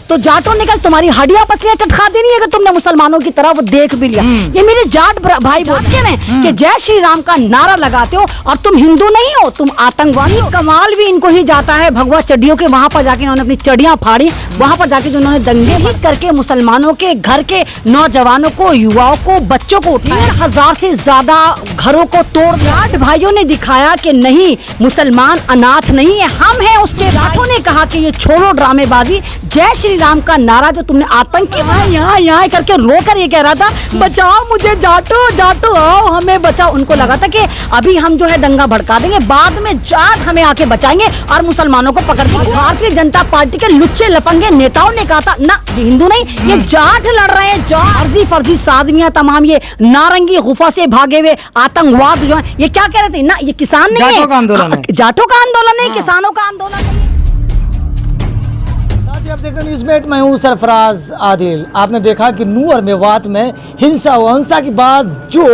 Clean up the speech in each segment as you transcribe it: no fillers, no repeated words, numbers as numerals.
तो जाटों ने कहा तुम्हारी हड्डियां पसलियां चटखा देनी है अगर तुमने मुसलमानों की तरफ देख भी लिया। ये मेरे जाट भाई बोलते हैं कि जय श्री राम का नारा लगाते हो और तुम हिंदू नहीं हो, तुम आतंकवादी हो। कमाल भी इनको ही जाता है भगवा चड्डियों के, वहां पर जाके इन्होंने अपनी चड्डियां फाड़ी, वहां पर जाके जो उन्होंने दंगे हिट करके मुसलमानों के घर के नौजवानों को, युवाओं को, बच्चों को 1000 से ज्यादा घरों को तोड़। जाट भाइयों ने दिखाया कि नहीं, मुसलमान अनाथ नहीं है, हम हैं उसके। जाटों ने कहा कि ये छोड़ो ड्रामेबाजी, जय श्री राम का नारा जो तुमने आतंकी यहाँ करके रोकर ये कह रहा था बचाओ मुझे जाटो, जाटो आओ हमें बचाओ। उनको लगा था कि अभी हम जो है दंगा भड़का देंगे, बाद में जाट हमें आके बचाएंगे और मुसलमानों को पकड़ देंगे। भारतीय जनता पार्टी के लुच्चे लफंगे नेताओं ने कहा था ना, ये हिंदू नहीं, ये जाट लड़ रहे हैं। जाट फर्जी साधवियां तमाम ये नारंगी गुफा से भागे हुए आतंकवाद जो है, ये क्या कह रहे थे ना, ये किसान नहीं है, जाटों का आंदोलन है, किसानों का आंदोलन है। आप देख रहे हैं न्यूज़मेट, मैं हूं सरफराज आदिल। आपने देखा कि नूह और मेवात में हिंसा के बाद जो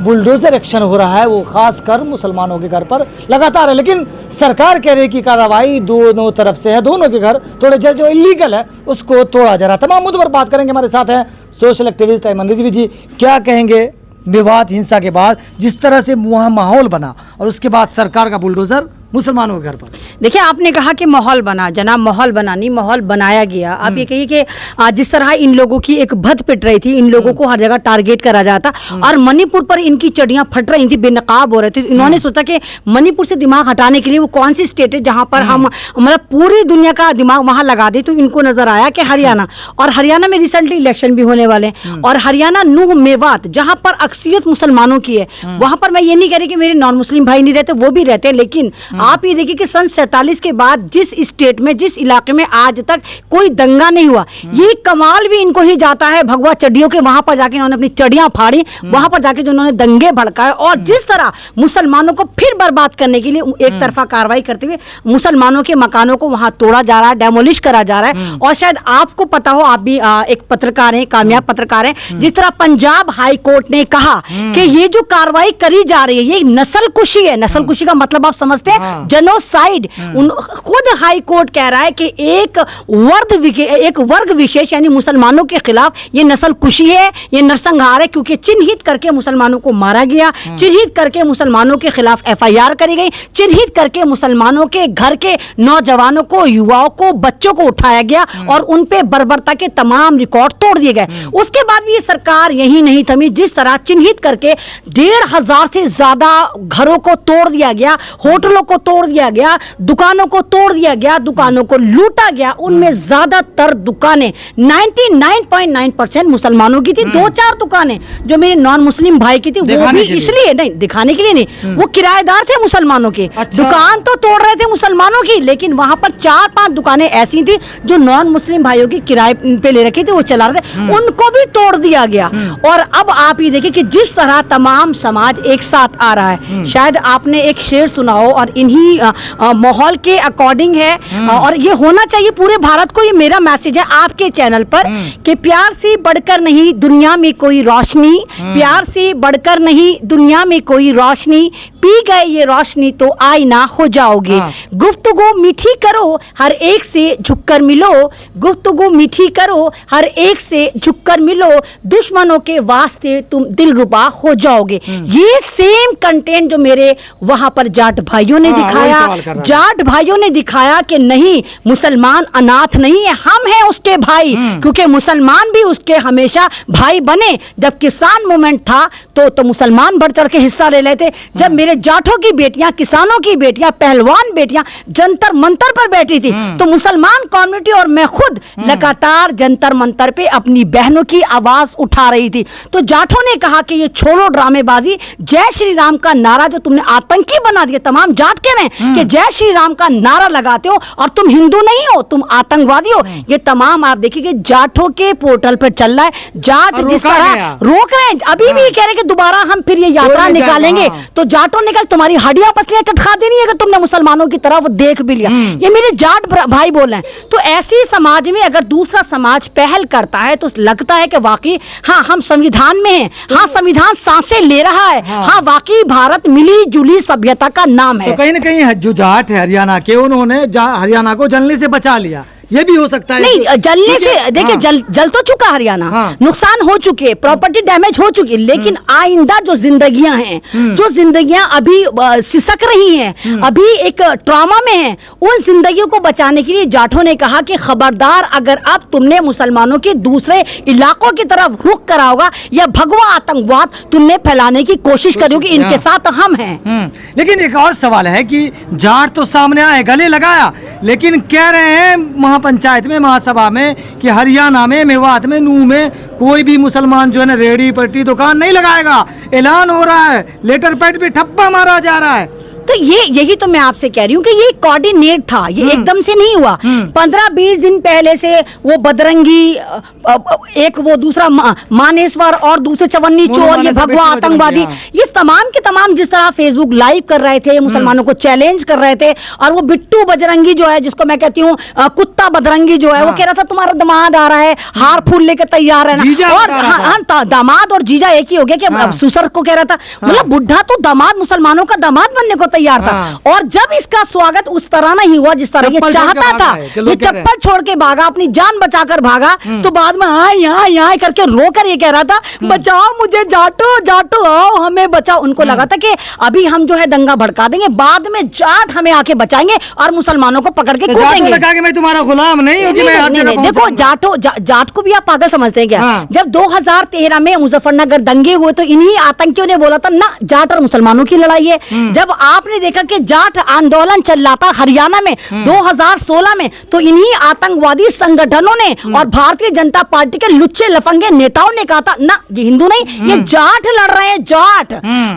बुलडोजर एक्शन हो रहा है वो खासकर मुसलमानों के घर पर लगातार है, लेकिन सरकार कह रही है कि कार्रवाई दोनों तरफ से है, दोनों के घर तोड़े जाए, जो इलीगल है उसको तोड़ा जा रहा है। तमाम मुद्दों पर बात करेंगे। हमारे साथ हैं सोशल एक्टिविस्ट अयमन रिजवी जी। क्या कहेंगे मेवात हिंसा के बाद जिस तरह से वहाँ माहौल बना और उसके बाद सरकार का बुलडोजर मुसलमानों के घर पर? देखिए, आपने कहा कि माहौल बना, जनाब माहौल बना नहीं, माहौल बनाया गया। आप ये कहिए कि जिस तरह इन लोगों की एक भद पिट रही थी, इन लोगों को हर जगह टारगेट करा जाता और मणिपुर पर इनकी चढ़ियां फट रही थी, बेनकाब हो रहे थे। इन्होंने सोचा कि मणिपुर से दिमाग हटाने के लिए वो कौन सी स्टेट है जहां पर हम मतलब पूरी दुनिया का दिमाग वहां लगा दे। तो इनको नजर आया कि हरियाणा, और हरियाणा में रिसेंटली इलेक्शन भी होने वाले हैं, और हरियाणा नूह मेवात जहां पर अक्सरियत मुसलमानों की है, वहां पर मैं ये नहीं कह रही कि मेरे नॉन मुस्लिम भाई नहीं रहते, वो भी रहते हैं, लेकिन आप ये देखिए कि सन 47 के बाद जिस स्टेट में, जिस इलाके में आज तक कोई दंगा नहीं हुआ, ये कमाल भी इनको ही जाता है भगवा चड्डियों के। वहां पर जाके इन्होंने अपनी चड्डियां फाड़ी, वहां पर जाके जो उन्होंने दंगे भड़काए और जिस तरह मुसलमानों को फिर बर्बाद करने के लिए एक तरफा कार्रवाई करते हुए मुसलमानों के मकानों को वहां तोड़ा जा रहा है, डेमोलिश करा जा रहा है। और शायद आपको पता हो, आप भी एक पत्रकार हैं, कामयाब पत्रकार हैं, जिस तरह पंजाब हाई कोर्ट ने कहा कि ये जो कार्रवाई करी जा रही है ये नस्लकुशी है। नस्लकुशी का मतलब आप समझते हैं, जनोसाइड। खुद हाई कोर्ट कह रहा है कि एक वर्ग विशेष यानी मुसलमानों के खिलाफ ये नस्लकुशी है, ये नरसंहार है, क्योंकि चिन्हित करके मुसलमानों को मारा गया, चिन्हित करके मुसलमानों के खिलाफ FIR करी गई, चिन्हित करके मुसलमानों के घर के नौजवानों को, युवाओं को, बच्चों को उठाया गया और उन पे बर्बरता के तमाम रिकॉर्ड तोड़ दिए गए। उसके बाद भी ये सरकार यही नहीं थमी, जिस तरह चिन्हित करके 1500 से ज्यादा घरों को तोड़ दिया गया, होटलों को तोड़ दिया गया, दुकानों को तोड़ दिया गया, दुकानों को लूटा गया। उनमें ज्यादातर दुकानें 99.9% मुसलमानों की थी। 2-4 दुकानें जो मेरे नॉन मुस्लिम भाई की थी वो भी इसलिए नहीं, दिखाने के लिए नहीं, वो किराएदार थे मुसलमानों के। दुकान तो तोड़ रहे थे मुसलमानों की, लेकिन वहां पर 4-5 दुकानें ऐसी थी जो नॉन मुस्लिम भाइयों की किराए पे ले रखी थी, वो चला रहे थे, उनको भी तोड़ दिया गया। और अब आप ये देखिए कि जिस तरह तमाम समाज एक साथ आ रहा है, शायद आपने एक शेर सुना हो और इन्हीं माहौल के अकॉर्डिंग है, और ये होना चाहिए पूरे भारत को। ये मेरा मैसेज है आपके चैनल पर कि प्यार से बढ़कर नहीं दुनिया में कोई रोशनी, प्यार से बढ़कर नहीं दुनिया में कोई रोशनी, पी गए ये रोशनी तो आईना हो जाओगे। गुफ्तगू मीठी करो, हर एक से झुककर मिलो, गुफ्तगू मीठी करो, हर एक से झुककर मिलो, दुश्मनों के वास्ते तुम दिलरुबा हो जाओगे। ये सेम कंटेंट जो मेरे वहां पर जाट भाइयों ने दिखाया, जाट भाइयों ने दिखाया कि नहीं, मुसलमान अनाथ नहीं है, हम हैं उसके भाई, क्योंकि मुसलमान भी उसके हमेशा भाई बने। जब किसान मूवमेंट था तो मुसलमान बढ़ चढ़ के हिस्सा ले लेते। जब मेरे जाटों की बेटियां, किसानों की बेटियां, पहलवान बेटियां जंतर मंतर पर बैठी थी, तो मुसलमान कम्युनिटी और मैं खुद लगातार जंतर मंतर पे अपनी बहनों की आवाज उठा रही थी। तो जाटों ने कहा कि ये छोड़ो ड्रामेबाजी, जय श्री राम का नारा जो तुमने आतंकी बना दिया। तमाम जाट कह रहे हैं कि जय श्री राम का नारा लगाते हो और तुम हिंदू नहीं हो, तुम आतंकवादी हो। ये तमाम आप देखिए कि जाटों के पोर्टल पर चल रहा है। जाट जिस तरह रोक रहे हैं, अभी भी कह रहे हैं कि दोबारा हम फिर ये यात्रा निकालेंगे। तो जाटों ने कहा तुम्हारी हड्डियां पसलियां चटखा देनी है अगर तुमने मुसलमानों की तरफ देख भी लिया। ये मेरे जाट भाई बोल रहे हैं। तो ऐसी समाज में अगर दूसरा समाज पहल करता है तो लगता है कि वाकई हाँ, हम संविधान में हैं, हाँ संविधान सांसें ले रहा है, हाँ वाकई भारत मिली जुली सभ्यता का नाम है। तो कहीं ना कहीं जो जाट है हरियाणा के, उन्होंने हरियाणा को जलने से बचा लिया। ये भी हो सकता है। नहीं, जलने से देखिए, हाँ। जल तो चुका हरियाणा, हाँ। नुकसान हो चुके, प्रॉपर्टी डैमेज हो चुकी, लेकिन आइंदा जो जिंदगियां हैं, जो जिंदगियां अभी सिसक रही हैं, अभी एक ट्रॉमा में हैं, उन जिंदगियों को बचाने के लिए जाठों ने कहा कि खबरदार, अगर अब तुमने मुसलमानों के दूसरे इलाकों की तरफ रुख करा होगा या भगवा आतंकवाद तुमने फैलाने की कोशिश करी होगी, इनके साथ हम हैं। लेकिन एक और सवाल है कि जाट तो सामने आए, गले लगाया, लेकिन कह रहे हैं महापंचायत में, महासभा में कि हरियाणा में, मेवात में, नूह में कोई भी मुसलमान जो है ना रेहड़ी पट्टी दुकान नहीं लगाएगा। ऐलान हो रहा है, लेटर पैड पे ठप्पा मारा जा रहा है। तो यही तो मैं आपसे कह रही हूँ कि ये कोऑर्डिनेट था, ये एकदम से नहीं हुआ। 15-20 दिन पहले से वो बदरंगी, एक वो दूसरा मानेसवर और दूसरे चवन्नी चोर, ये भगवा आतंकवादी, ये तमाम के तमाम जिस तरह फेसबुक लाइव कर रहे थे, मुसलमानों को चैलेंज कर रहे थे, और वो बिट्टू बजरंगी जो है, जिसको मैं कहती हूँ कुत्ता बजरंगी जो है, वो कह रहा था तुम्हारा दामाद आ रहा है, हार फूल लेकर तैयार है ना। और दामाद और जीजा एक ही हो गया कि सुसर को कह रहा था, मतलब बुढ़ा तो दामाद, मुसलमानों का दामाद बनने को तैयार था। और जब इसका स्वागत उस तरह नहीं हुआ जिस तरह ये चाहता था, ये चप्पल छोड़ के भागा, अपनी जान बचाकर भागा, तो बाद में हाँ यहाँ करके रोकर ये कह रहा था, बचाओ मुझे, जाटो जाटो आओ हमें बचाओ। उनको लगा था कि अभी हम जो है दंगा भड़का देंगे, बाद में जाट हमें आके बचाएंगे और मुसलमानों को पकड़ के कूदेंगे। मैं तुम्हारा गुलाम नहीं हूं कि मैं हर जगह देखो, जाट को भी आप पागल समझते हैं क्या? जब 2013 में मुजफ्फरनगर दंगे हुए तो इन्हीं आतंकियों ने बोला था ना, जाट और मुसलमानों की लड़ाई है। जब आपने देखा कि जाट आंदोलन चल रहा था हरियाणा में 2016 में, तो इन्हीं आतंकवादी संगठनों ने और भारतीय जनता पार्टी के लुच्चे लफंगे नेताओं ने कहा था ना, ये हिंदू नहीं, ये जाट लड़ रहे हैं, जाट।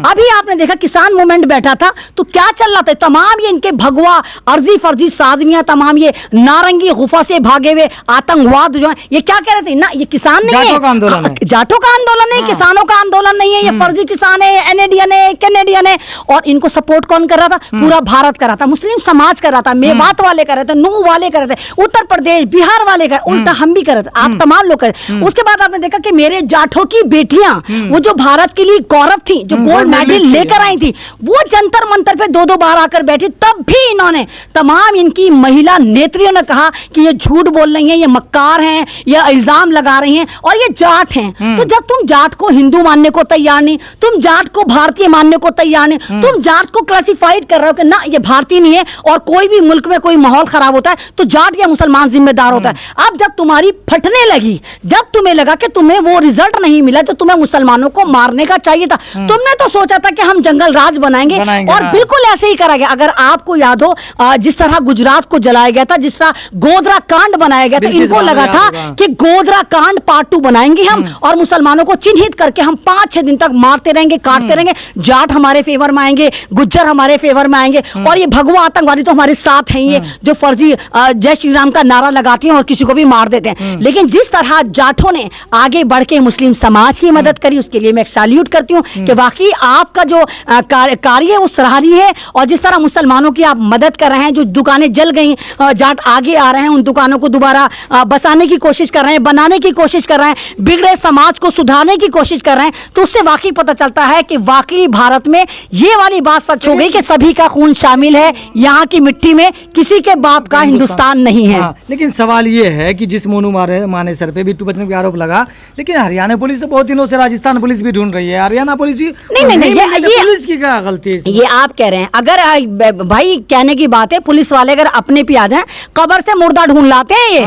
अभी आपने देखा किसान मूवमेंट बैठा था तो क्या चल रहा था, तमाम ये इनके भगवा अर्जी फर्जी साधनियां, तमाम ये नारंगी गुफा से भागे हुए आतंकवाद जो है, ये क्या कह रहे थे ना, ये किसान नहीं है, जाटों का आंदोलन है, किसानों का आंदोलन नहीं है, ये फर्जी किसान है, एनएडियन है, कैनेडियन है। और इनको सपोर्ट कौन कर रहा था? पूरा भारत कर रहा था, मुस्लिम समाज कर रहा था, मेवात वाले कर रहे थे, नूह वाले कर रहे थे, उत्तर प्रदेश बिहार वाले कर, उल्टा हम भी कर रहे थे, आप तमाम लोग कर। उसके बाद आपने देखा कि मेरे जाठों की बेटियां, वो जो भारत के लिए गौरव थी, जो गोल्ड मेडल लेकर आई थी, वो जंतर मंतर पे 2-2 बार आकर बैठी, तब भी इन्होंने, तमाम इनकी महिला नेत्रियों ने कहा कि ये झूठ बोल रही हैं, ये मक्कार हैं, ये इल्जाम लगा रही हैं और ये जाट हैं। तो जब तुम जाट को हिंदू मानने को तैयार नहीं, तुम जाट को भारतीय मानने को तैयार नहीं, तुम जाट को क्लासिफाइड कर रहे हो कि ना ये भारतीय नहीं है, और कोई भी मुल्क में कोई माहौल खराब होता है तो जाट या मुसलमान जिम्मेदार होता है। अब जब तुम्हारी फटने लगी, जब तुम्हें लगा कि तुम्हें वो रिजल्ट नहीं मिला तो तुम्हें मुसलमानों को मारने का चाहिए था, तुमने तो सोचा था कि हम जंगल राज बनाएंगे और बिल्कुल ऐसे ही करा गया। अगर आपको याद हो, जिस तरह गुजरात को जलाया गया था, जिस तरह गोधरा कांड बनाया गया था, इनको लगा था कि गोधरा कांड पार्ट 2 बनाएंगे हम और मुसलमानों को चिन्हित करके हम 5-6 दिन तक मारते रहेंगे, काटते रहेंगे, जाट हमारे फेवर में आएंगे, गुज्जर हमारे फेवर में आएंगे और ये भगवा आतंकवादी तो हमारे साथ हैं, ये जो फर्जी जय श्री राम का नारा लगाते हैं और किसी को भी मार देते हैं। लेकिन जिस तरह जाटों ने आगे बढ़ के मुस्लिम समाज की मदद करी, उसके लिए मैं सैल्यूट करती हूँ कि वाकई आपका जो कार्य है वो सराहनीय है। और जिस तरह मुसलमानों की आप मदद कर रहे हैं, जो दुकानें जल गई, जाट आगे आ रहे हैं, उन दुकानों को दोबारा बसाने की कोशिश कर रहे हैं, बनाने की कोशिश कर रहे हैं, बिगड़े समाज को सुधारने की कोशिश कर रहे हैं, तो उससे वाकई पता चलता है कि वाकई भारत में ये वाली बात सच हो गई कि सभी का खून शामिल है, यहाँ की मिट्टी में किसी के बाप का हिंदुस्तान नहीं है। लेकिन सवाल ये है कि जिस मोनू माने सर पे बिट्टू बजरंगी का आरोप लगा, लेकिन हरियाणा पुलिस तो बहुत दिनों से, राजस्थान पुलिस भी ढूंढ रही है, हरियाणा पुलिस भी नहीं, ये पुलिस की क्या गलती है? ये आप कह रहे हैं, अगर भाई कहने की बात है, पुलिस वाले अगर अपने पे आ जाए, कब्र से मुर्दा ढूंढ लाते हैं, ये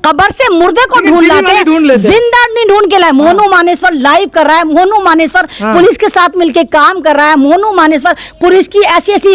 कब्र से मुर्दे को ढूंढ लाते हैं, जिंदा नहीं ढूंढ के लाए। मोनू मानेसर लाइव कर रहा है, मोनू मानेसर पुलिस के साथ मिलकर काम कर रहा है, मोनू मानेसर पुलिस की ऐसी ऐसी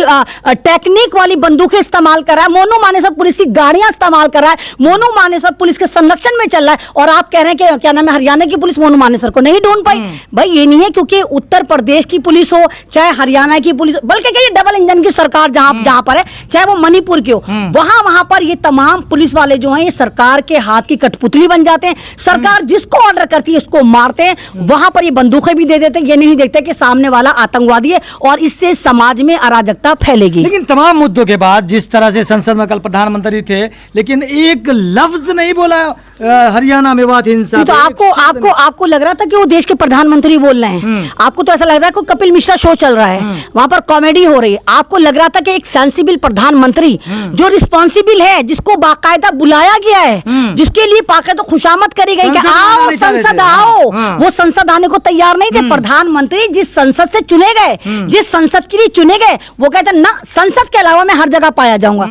टेक्निक वाली बंदूकें इस्तेमाल कर रहा है, मोनू मानेसर पुलिस की गाड़ियां इस्तेमाल कर रहा है, मोनू मानेसर पुलिस के संरक्षण में चल रहा है, और आप कह रहे हैं कि क्या नाम है, हरियाणा की पुलिस मोनू मानेसर को नहीं ढूंढ पाई। भाई ये नहीं है क्योंकि उत्तर प्रदेश की पुलिस हो चाहे हरियाणा की पुलिस, बल्कि ये डबल इंजन की सरकार जहां पर है, चाहे वो मणिपुर की हो, वहां पर ये तमाम पुलिस वाले जो हैं, ये सरकार के हाथ की कठपुतली बन जाते हैं। सरकार जिसको ऑर्डर करती है उसको मारते हैं, वहां पर ये बंदूकें भी दे देते हैं, ये नहीं देखते कि सामने वाला आतंकवादी है, और इससे समाज में अराजकता फैलेगी। लेकिन तमाम मुद्दों के बाद जिस तरह से संसद में कल प्रधानमंत्री थे, लेकिन एक लफ्ज नहीं बोला हरियाणा मेवात हिंसा तो पे आपको एक शब्द आपको आपको लग रहा था कि वो देश के प्रधानमंत्री बोल रहे हैं, आपको तो ऐसा लग रहा है कि कपिल मिश्रा शो चल रहा है, वहां पर कॉमेडी हो रही है, आपको लग रहा था कि एक सेंसिबल प्रधानमंत्री जो रिस्पॉन्सिबल है, जिसको बाकायदा बुलाया गया है, जिसके लिए बाकायदा खुशामद करी गई कि संसद में आओ आने चाह रहे संसद थे। आओ, हाँ। वो संसद आने को तैयार नहीं थे। प्रधानमंत्री जिस संसद से चुने गए, जिस संसद के लिए चुने गए, वो कहते ना संसद के अलावा मैं हर जगह पाया जाऊंगा।